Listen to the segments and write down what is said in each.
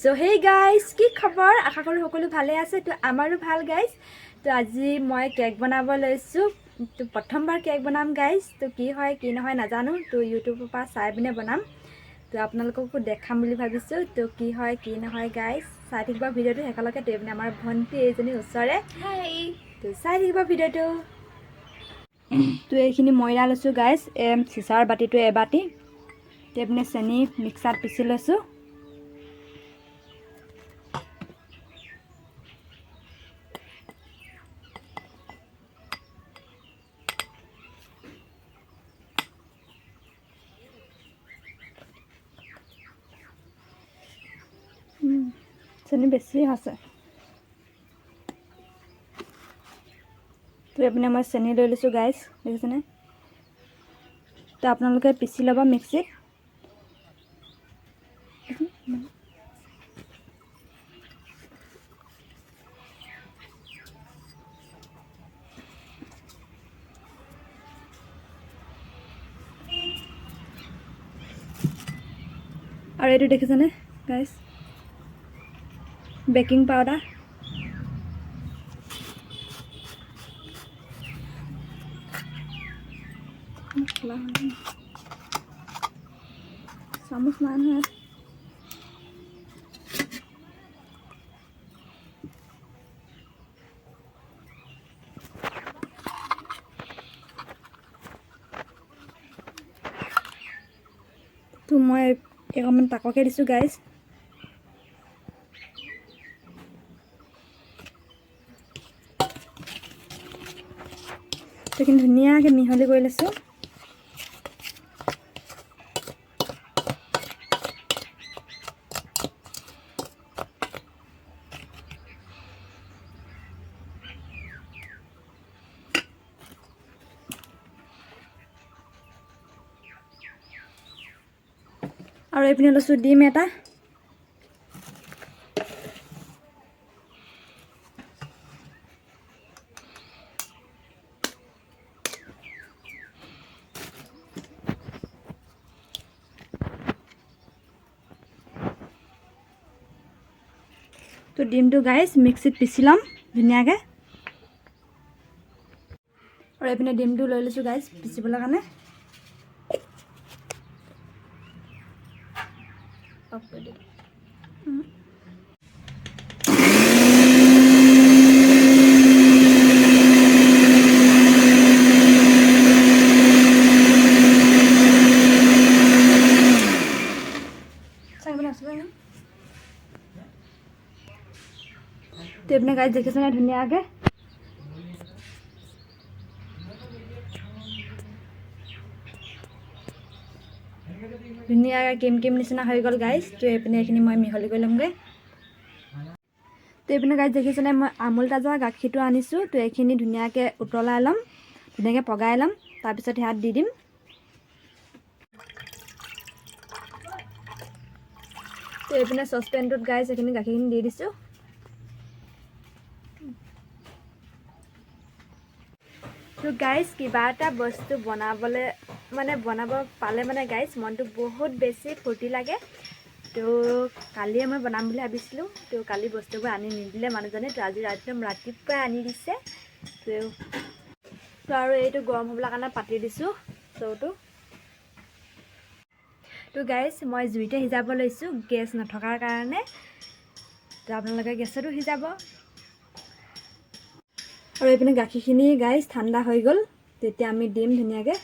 So hey guys, কি খবৰ? আশা কৰো সকলো ভালে আছে। তো আমাৰো ভাল গাইজ। তো আজি মই কেক বনাব লৈছো। তো প্ৰথমবাৰ কেক বনাম গাইজ। তো কি হয় কি নহয় নাজানো। তো ইউটিউবৰ পৰা চাই পিনে বনাম। তো আপোনালোককো দেখাম বুলি ভাবিছো। তো কি হয় কি নহয় গাইজ, চাই থাকিবা ভিডিঅ'টো একেলগে। তো এপিনে আমাৰ ভণ্টি এজনী ওচৰে। হাই। তো চাই থাকিবা ভিডিঅ'টো। তো এইখিনি ময়দা লৈছো গাইজ। চিচাৰ বাটিটো এবাটি। তো এপিনে চেনি মিক্সাৰত পিচি লৈছো। চেনি বেছি আছে। তো এপিনে মই চেনি লৈ লৈছোঁ গাইজ, দেখিছেনে? তো আপোনালোকে পিচি ল'ব মিক্সিত। আৰু এইটো দেখিছেনে গাইজ, বেকিং পাউডাৰ। চামুচ নাই নহয়। তো মই অকণমান তাককে দিছোঁ গাইজ। সেইখিনি ধুনীয়াকৈ মিহলি কৰি লৈছোঁ। আৰু এইপিনে লৈছোঁ ডিম এটা। তো ডিমটো গাইজ মিক্সিত পিচি ল'ম ধুনীয়াকৈ। আৰু এইপিনে ডিমটো লৈ লৈছোঁ গাইজ পিচিবলৈ কাৰণে। তো এইপিনে গাইজ দেখিছেনে ধুনীয়াকৈ। ধুনীয়াকৈ ক্ৰীম ক্ৰীম নিচিনা হৈ গ'ল গাইজ। তো এইপিনে এইখিনি মই মিহলি কৰি ল'মগৈ। তো এইপিনে গাইজ দেখিছেনে মই আমুল তাজা গাখীৰটো আনিছোঁ। তো এইখিনি ধুনীয়াকৈ উতলাই ল'ম, ধুনীয়াকৈ পগাই ল'ম, তাৰপিছত ইয়াত দি দিম। তো এইপিনে চচপেনটোত গাইজ এইখিনি গাখীৰখিনি দি দিছোঁ। তো গাইজ কিবা এটা বস্তু বনাবলৈ বনাব পালে গাইজ মনটো বহুত বেছি ফূৰ্তি লাগে। তো কালিয়ে মই বনাম বুলি ভাবিছিলোঁ। তো কালি বস্তুবোৰ আনি নিদিলে মানুহজনে। তো আজি একদম ৰাতিপুৱাই আনি দিছে। তো আৰু এইটো গৰম হ'বলৈ কাৰণে পাতি দিছোঁ চৌটো। তো গাইজ মই জুইতে সিজাব লৈছোঁ গেছ নথকাৰ কাৰণে। তো আপোনালোকে গেছতো সিজাব। আৰু এইপিনে গাখীৰখিনি গাইজ ঠাণ্ডা হৈ গ'ল। তেতিয়া আমি দিম ধুনীয়াকৈ।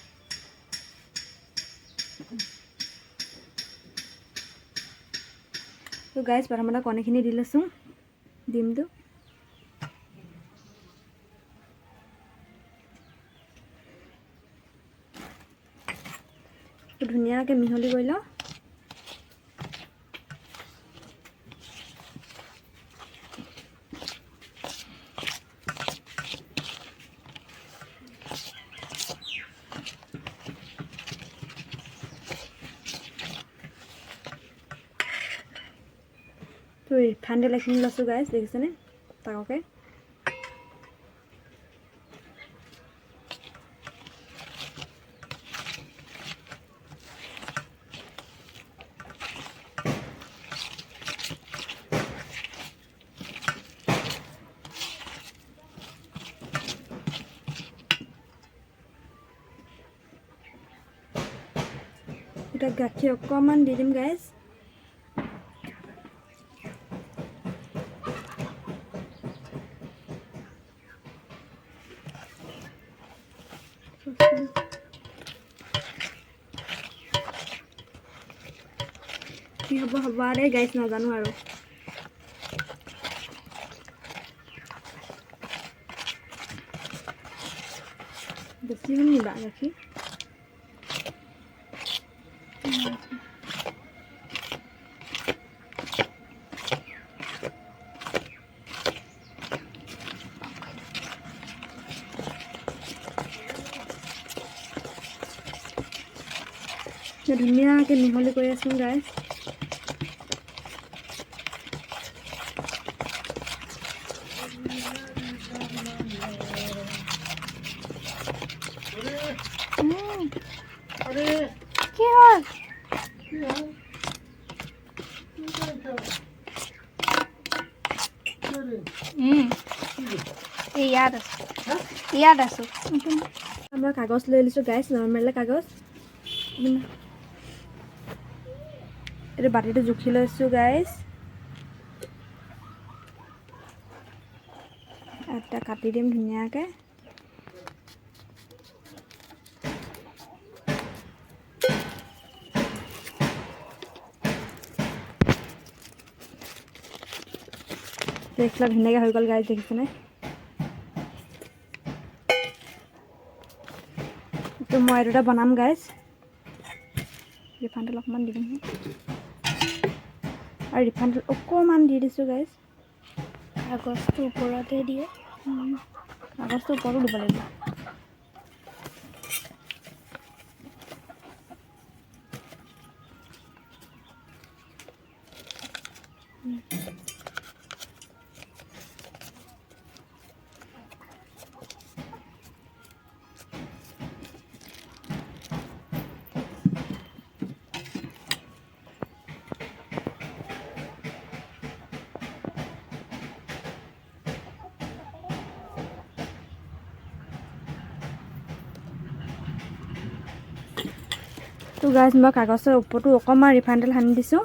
তো গাইজ প্ৰথমতে কণীখিনি দি লৈছোঁ ডিমটো। ধুনীয়াকৈ মিহলি কৰি লওঁ। তো ৰিফাইন তেল এখিনি লৈছোঁ গাইজ, দেখিছেনে তাককে। তাত গাখীৰ অকণমান দি দিম গাইজ। কি হ'ব আৰু গাইজ নাজানো আৰু। বেছি হ'ল নিবা গাখীৰ। ধুনীয়াকৈ মিহলি কৰি আছোঁ গাইজ। কি হ'ল? ইয়াত আছোঁ। মই কাগজ লৈ লৈছোঁ গাইজ, নৰ্মেল কাগজ। এইটো বাতিটো জুখি লৈছোঁ গাইজ। এটা কাটি দিম ধুনীয়াকৈ। দেখিলা ধুনীয়াকৈ হৈ গ'ল গাইজ, দেখিছেনে? তো মই এইটো এটা বনাম গাইজ। ৰিফাইণ্ড তেল অকণমান দি দিম আৰু ৰিফাইণ্ড তেল অকণমান দি দিছোঁ গাইজ। কাগজটো ওপৰতে দিয়ে, কাগজটো ওপৰতো দিব লাগিব। তো গাইজ মই কাগজৰ ওপৰতো অকণমান ৰিফাইণ্ড তেল সানি দিছোঁ।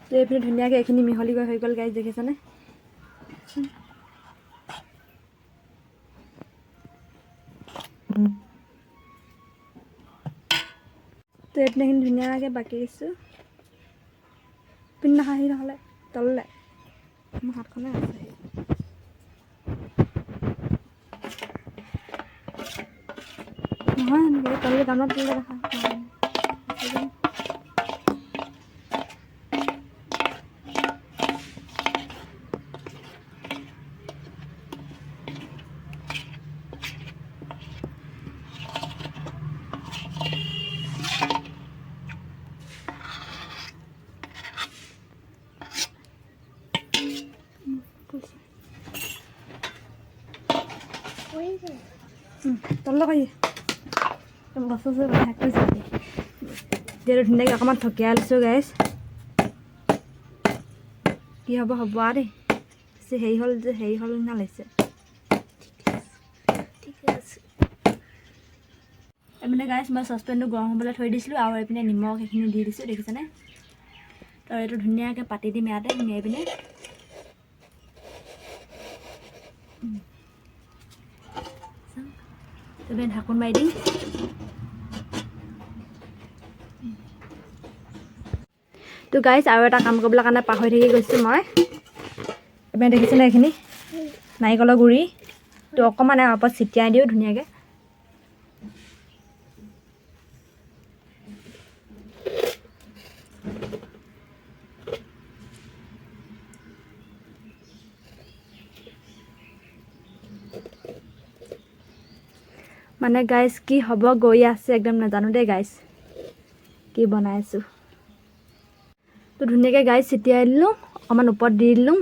তো এইপিনে ধুনীয়াকৈ এইখিনি মিহলি কৰি হৈ গ'ল গাইজ, দেখিছেনে? তো এইপিনে এইখিনি ধুনীয়াকৈ বাকি দিছোঁ। পিন নাখাহি নহ'লে তললৈ, মোৰ হাতখনে আছে। নহয় এনেকৈ তললৈ গামলাত তললৈ দেখা। তললৈ কৰি গছ এতিয়া ধুনীয়াকৈ অকণমান থকিয়াই লৈছোঁ গাইজ। কি হ'ব আৰু দেই, হেৰি হ'ল যে হেৰি হ'ল নিচিনা লাগিছে। ঠিকে আছে। এইপিনে গাইজ মই চচপেনটো গৰম হ'বলৈ থৈ দিছিলোঁ আৰু এইপিনে নিমখ এইখিনি দি দিছোঁ, দেখিছেনে? তো এইটো ধুনীয়াকৈ পাতি দিম ইয়াতে সুমিয়াই পিনে। এইপিনে ঢাকোন মাৰি দিম। তো গাইজ আৰু এটা কাম কৰিবলৈ কাৰণে পাহৰি থাকি গৈছোঁ মই। এইপিনে দেখিছেনে এইখিনি নাৰিকলৰ গুড়ি, তো অকণমান ওপৰত ছিটিয়াই দিওঁ ধুনীয়াকৈ। মানে গাইজ কি হ'ব গৈ আছে একদম নাজানো দেই গাইজ, কি বনাইছোঁ। তো ধুনীয়াকৈ গাইজ ছিটিয়াই দিলোঁ, অকণমান ওপৰত দি দিলোঁ।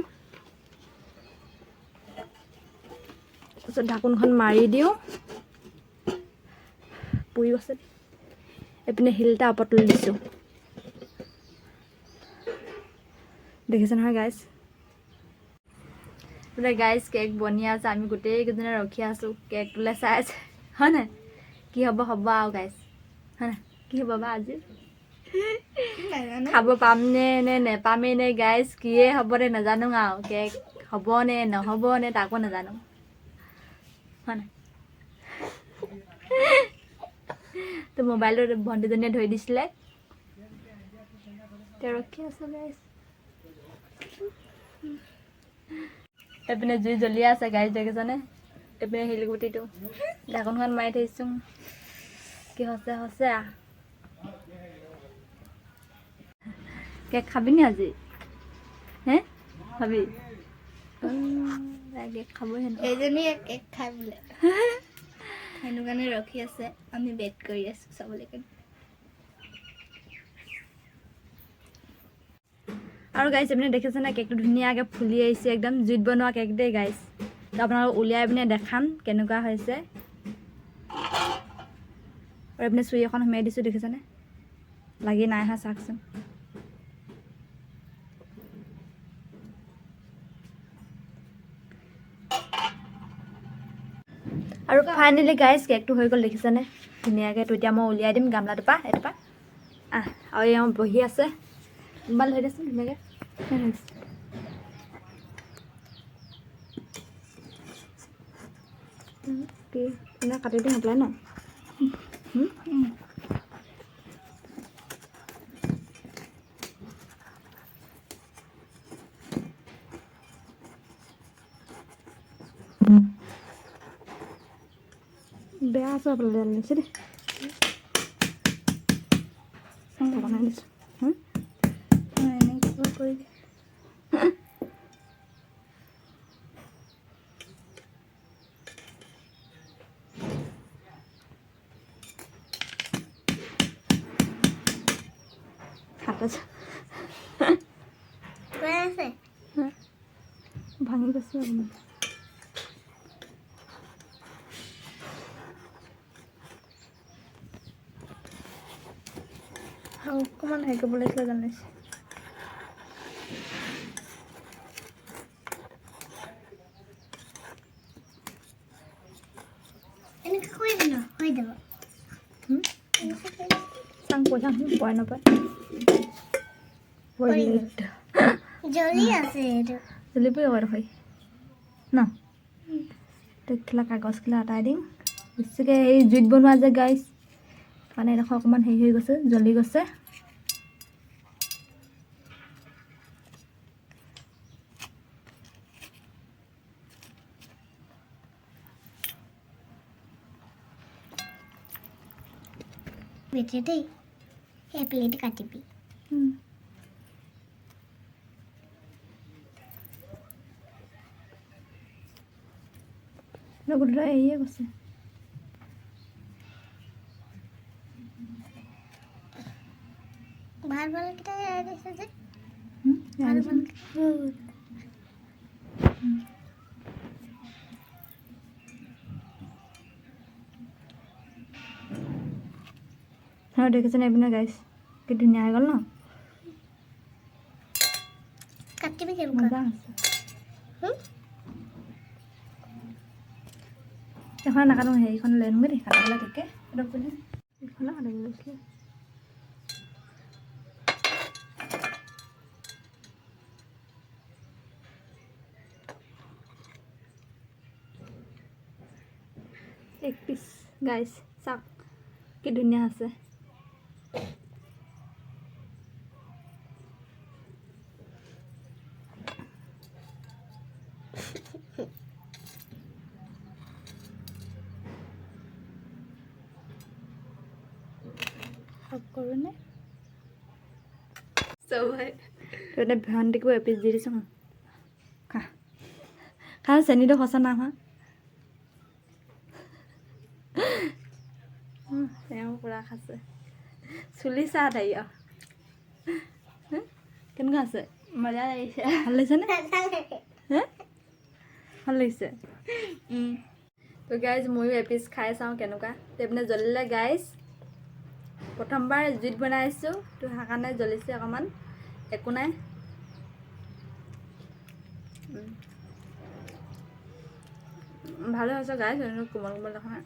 তাৰপিছত ঢাকোনখন মাৰি দিওঁ। পুৰি আছে। এইপিনে শিলটা ওপৰত তুলি দিছোঁ, দেখিছে নহয় গাইজ। বোলে গাইজ কেক বনি আছে, আমি গোটেইকেইজনে ৰখি আছোঁ কেকটোলৈ চাই আছে, হয় নাই? কি হ'ব হ'ব আৰু গাইজ, হয় নাই? কি হ'ব বা আজি খাব পাম নে নেপামেই নে গাইজ, কিয়ে হ'ব নে নাজানো আৰু, কেক হ'ব নে নহ'ব নে তাকো নাজানো, হয় নাই? তো মোবাইলটো ভণ্টিজনীয়ে ধৰি দিছিলে, এতিয়া ৰখি আছোঁ গাইজ। এইপিনে জুই জ্বলি আছে গাইজ, দেখিছানে? এইপিনে শিলগুটিটো ঢাকোনখন মাৰি থৈছোঁ, কি হৈছে হৈছে কেক খাবি নি আজি? হে খাবি? কেক খাবই হেনো, এইজনীয়ে কেক খাই বোলে। সেইটো কাৰণে ৰখি আছে, আমি ৱেইট কৰি আছোঁ চাবলৈ কাৰণে। আৰু গাইজ এইপিনে দেখিছেনে কেকটো ধুনীয়াকৈ ফুলি আহিছে, একদম জুইত বনোৱা কেক দেই গাইজ। তো আপোনালোকক উলিয়াই পিনে দেখাম কেনেকুৱা হৈছে। আৰু এইপিনে চুৰি এখন সোমাই দিছোঁ, দেখিছেনে? লাগি নাই অহা চাওকচোন। আৰু ফাইনেলি গাইজ কেকটো হৈ গ'ল, দেখিছেনে? ধুনীয়াকৈ। তো এতিয়া মই উলিয়াই দিম গামলাটোৰ পৰা, এইটোৰ পৰা। আৰু এওঁ বহি আছে, মোবাইল ধৰি দেচোন ধুনীয়াকৈ। কি এনে কাটি দিম হ'বলাই ন? বেয়া আছে আপোনালোকে আনিছে দেই, বনাই দিছোঁ। এনেকুৱা কৰি হাতে আছে ভাঙি গৈছে অকণমান। অকণমান হেৰি কৰিব লাগিছিলে জানিছে। এনেকৈ হৈ যাব হৈ যাব। চাং পইচা পোৱাই নাপায়, জ্বলি আছে এইটো। জ্বলিবই আকৌ দেখোন ন? খিলা কাগজখিলা আঁতৰাই দিম, বেছিকৈ এই জুইত বনোৱা যে গাইজ, মানে এডোখৰ অকণমান হেৰি হৈ গৈছে, জ্বলি গৈছে। বেটে দেই, সেই প্লেট কাটিবি। গোটেই এৰিয়ে গৈছে। ভাল ভালকেইটা এৰাই দিছে যে। ভাল ভাল আৰু দেখিছেনে এইপিনে গাইজ, কি ধুনীয়া হৈ গ'ল ন? কাটিবি মজা হৈছে। এখন নাকাটো, হেৰিখন লৈ আনোগৈ দেই কাটিবলৈ কেকে, এইখন কাটিব লৈছিলে। এক পিচ গাইজ চাওক কি ধুনীয়া আছে। কৰোঁনে চবাই এতিয়া ভণ্টিকো এপিচ দি দিছোঁ, খা খা, চেনিটো সঁচা নাই হোৱা। তেওঁ পূৰা খাইছে, চুলি চাহ তাই আৰু কেনেকুৱা আছে? মজা লাগিছে। ভাল লাগিছেনে? হে ভাল লাগিছে। তো গাইজ ময়ো এপিচ খাই চাওঁ কেনেকুৱা। এইপিনে জ্বলিলে গাইজ, প্ৰথমবাৰ জুইত বনাইছোঁ তো সেইকাৰণে জ্বলিছে অকণমান, একো নাই। ভালো হৈছে গাইছ, কোমল কোমল দেখা নাই।